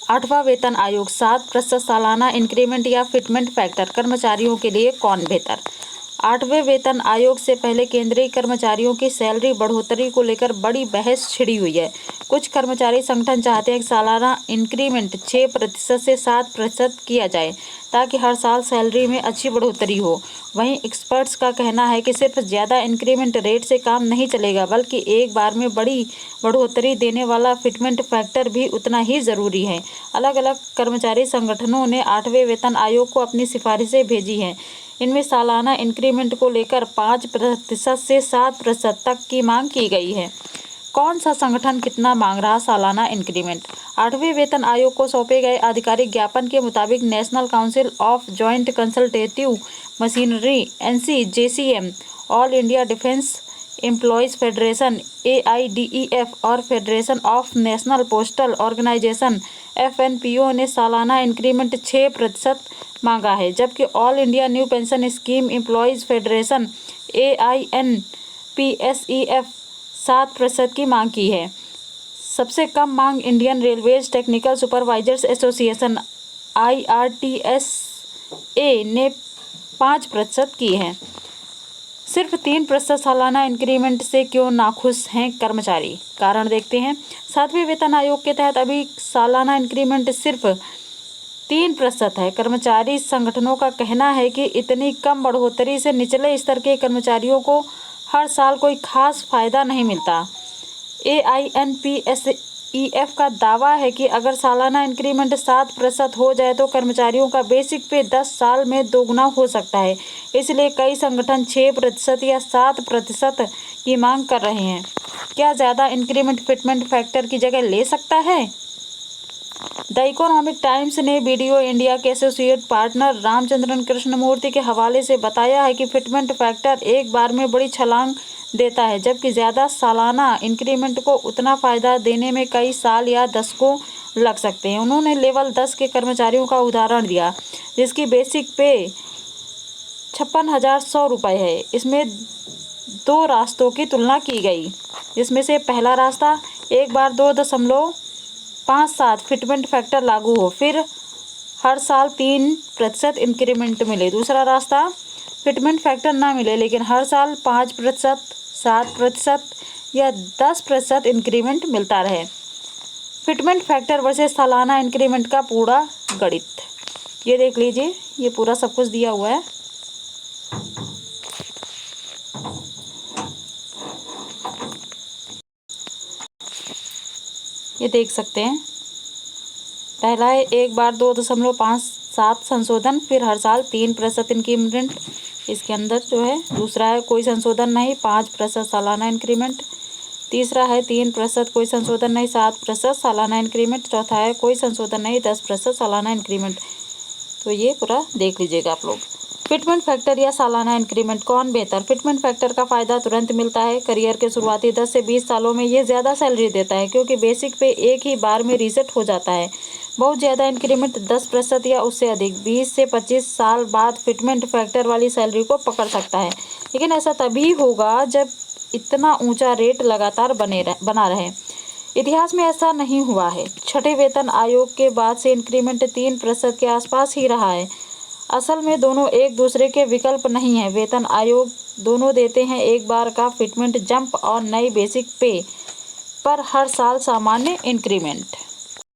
8वां वेतन आयोग 7% सालाना इंक्रीमेंट या फिटमेंट फैक्टर कर्मचारियों के लिए कौन बेहतर। 8वें वेतन आयोग से पहले केंद्रीय कर्मचारियों की सैलरी बढ़ोतरी को लेकर बड़ी बहस छिड़ी हुई है। कुछ कर्मचारी संगठन चाहते हैं कि सालाना इंक्रीमेंट 6% से 7% किया जाए ताकि हर साल सैलरी में अच्छी बढ़ोतरी हो। वहीं एक्सपर्ट्स का कहना है कि सिर्फ ज़्यादा इंक्रीमेंट रेट से काम नहीं चलेगा, बल्कि एक बार में बड़ी बढ़ोतरी देने वाला फिटमेंट फैक्टर भी उतना ही ज़रूरी है। अलग अलग कर्मचारी संगठनों ने 8वें वेतन आयोग को अपनी सिफारिशें भेजी हैं। इनमें सालाना इंक्रीमेंट को लेकर 5% से 7% तक की मांग की गई है। कौन सा संगठन कितना मांग रहा सालाना इंक्रीमेंट। 8वें वेतन आयोग को सौंपे गए आधिकारिक ज्ञापन के मुताबिक national council of joint consultative machinery NCJCM, all India defence employees federation AIDEF और federation of national postal organisation FNPO ने सालाना इंक्रीमेंट 6% मांगा है, जबकि all India new pension scheme employees federation AINPSEF 7% की मांग की है। सबसे कम मांग Indian railways technical supervisors association IRTSA ने 5% की है। सिर्फ 3% सालाना इंक्रीमेंट से क्यों नाखुश हैं कर्मचारी, कारण देखते हैं। 7वें वेतन आयोग के तहत अभी सालाना इंक्रीमेंट सिर्फ 3% है। कर्मचारी संगठनों का कहना है कि इतनी कम बढ़ोतरी से निचले स्तर के कर्मचारियों को हर साल कोई खास फायदा नहीं मिलता। AINPSEF का दावा है कि अगर सालाना इंक्रीमेंट 7% हो जाए तो कर्मचारियों का बेसिक पे 10 साल में दोगुना हो सकता है। इसलिए कई संगठन 6% या 7% की मांग कर रहे हैं। क्या ज़्यादा इंक्रीमेंट फिटमेंट फैक्टर की जगह ले सकता है। द इकोनॉमिक टाइम्स ने वीडियो इंडिया के एसोसिएट पार्टनर रामचंद्रन कृष्णमूर्ति के हवाले से बताया है कि फिटमेंट फैक्टर एक बार में बड़ी छलांग देता है, जबकि ज़्यादा सालाना इंक्रीमेंट को उतना फ़ायदा देने में कई साल या दशकों लग सकते हैं। उन्होंने लेवल 10 के कर्मचारियों का उदाहरण दिया, जिसकी बेसिक पे 56,100 रुपये है। इसमें 2 रास्तों की तुलना की गई, जिसमें से पहला रास्ता एक बार 2.57 फिटमेंट फैक्टर लागू हो, फिर हर साल 3% इंक्रीमेंट मिले। दूसरा रास्ता फिटमेंट फैक्टर ना मिले लेकिन हर साल 5%, 7% या 10% इंक्रीमेंट मिलता रहे। फिटमेंट फैक्टर वर्सेस सालाना इंक्रीमेंट का पूरा गणित ये देख लीजिए, ये पूरा सब कुछ दिया हुआ है। ये देख सकते हैं, पहला है एक बार 2.57 संशोधन, फिर हर साल 3% इंक्रीमेंट इसके अंदर जो है। दूसरा है कोई संशोधन नहीं, 5% सालाना इंक्रीमेंट। तीसरा है 3% कोई संशोधन नहीं, 7% सालाना इंक्रीमेंट। चौथा है कोई संशोधन नहीं, 10% सालाना इंक्रीमेंट। तो ये पूरा देख लीजिएगा आप लोग। फिटमेंट फैक्टर या सालाना इंक्रीमेंट कौन बेहतर। फिटमेंट फैक्टर का फ़ायदा तुरंत मिलता है। करियर के शुरुआती 10 से 20 सालों में ये ज़्यादा सैलरी देता है, क्योंकि बेसिक पे एक ही बार में रीसेट हो जाता है। बहुत ज़्यादा इंक्रीमेंट 10% या उससे अधिक 20 से 25 साल बाद फिटमेंट फैक्टर वाली सैलरी को पकड़ सकता है, लेकिन ऐसा तभी होगा जब इतना ऊंचा रेट लगातार बना रहे। इतिहास में ऐसा नहीं हुआ है। 6ठे वेतन आयोग के बाद से इंक्रीमेंट 3% के आसपास ही रहा है। असल में दोनों एक दूसरे के विकल्प नहीं है। वेतन आयोग दोनों देते हैं एक बार का फिटमेंट जंप और नई बेसिक पे पर हर साल सामान्य इंक्रीमेंट।